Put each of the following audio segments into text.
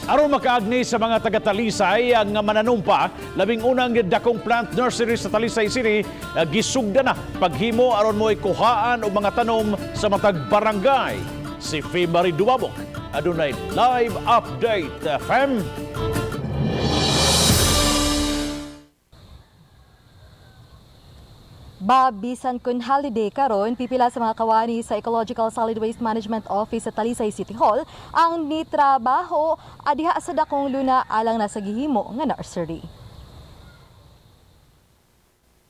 Aron makaagni sa mga taga-Talisay ang mananumpa, labing unang dakong plant nursery sa Talisay City gisugda na paghimo aron mo'y kuhaan o mga tanom sa matag barangay. Si Febari Duwabok adunay live update. Fem. Bisan kun holiday karon, pipila sa mga kawani sa Ecological Solid Waste Management Office sa Talisay City Hall ang nitrabaho adiha sa dakong luna alang nasa gihimo nga nursery.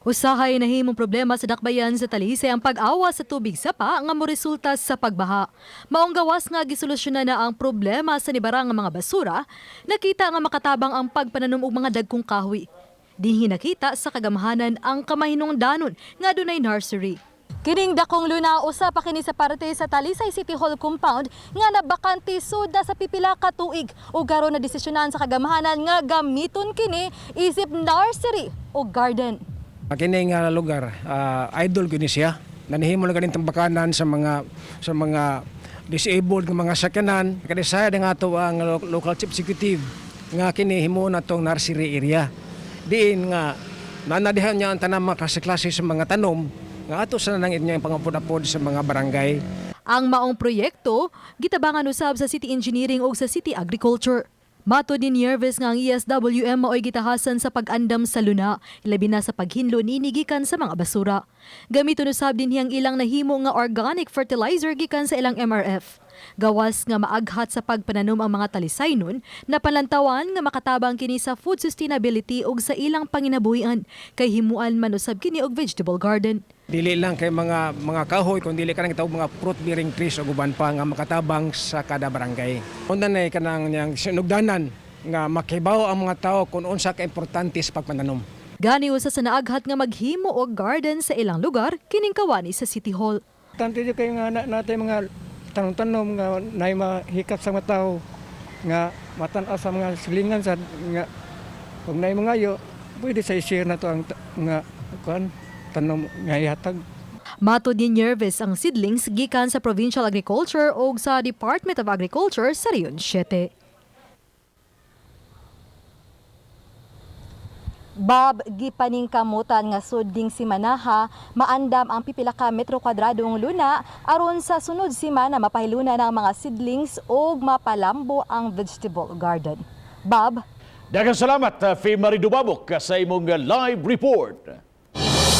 Usahay nahimong problema sa dakbayan sa Talisay ang pag-awa sa tubig sapa nga moresulta sa pagbaha. Maong gawas nga gisolusyonan na ang problema sa nibarang nga mga basura, nakita nga makatabang ang pagpananom og mga dagkong kahoy. Dinhi nakita sa kagamahanan ang kamahinungdanon nga dunay nursery. Kining dakong luna usa pa kini sa parte sa Talisay City Hall compound nga nabakante suda sa pipila ka tuig ug karon na desisyonan sa kagamahanan nga gamiton kini isip nursery o garden. Kini nga lugar, idol gini siya. Nanihimo lang ganing tambakanan sa mga disabled nga mga sakyanan. Kadisaya nga ato ang local chief executive nga kini himo na tong nursery area. Diin nga nanadihan niya ang tanang klase sa mga tanom nga ato sa nang inyong pangapod-apod sa mga barangay. Ang maong proyekto gitabangan usab sa City Engineering o sa City Agriculture. Mato din Nerves nga ang ESWM mao'y gitahasan sa pag-andam sa luna, ilabi na sa paghinlo nini gikan sa mga basura. Gamiton usab din hiyang ilang nahimo nga organic fertilizer gikan sa ilang MRF. Gawas nga maaghat sa pagpananom ang mga Talisaynon, napalantawan nga makatabang kini sa food sustainability ug sa ilang panginabuhian, kay himuan man usab kini og vegetable garden. Dili lang kay mga kahoy kundi dili kanang gitawag mga fruit bearing trees o guban pa nga makatabang sa kada barangay. Undan nay kanang yang sinugdanan nga makibaw ang mga tao kung unsa ka importante sa pagpananom. Gani usa sa naaghat nga maghimo og garden sa ilang lugar kining kawani sa City Hall. Tante kay nga natay mga tanom-tanom nga nay mahikap sa mga tao nga matan-aw sa mga silingan sa nga ug nay mga yo pwede sa share na to ang nga kuan tanom nga ihatag. Mato ni Nerves ang seedlings gikan sa Provincial Agriculture o sa Department of Agriculture sa Rion 7. Gipaning kamutan nga sudling simanaha, maandam ang pipila ka metro kwadradong luna aron sa sunod simana mapahiluna ng mga seedlings ug mapalambo ang vegetable garden. Daghang salamat Febari Duwabok sa imong live report.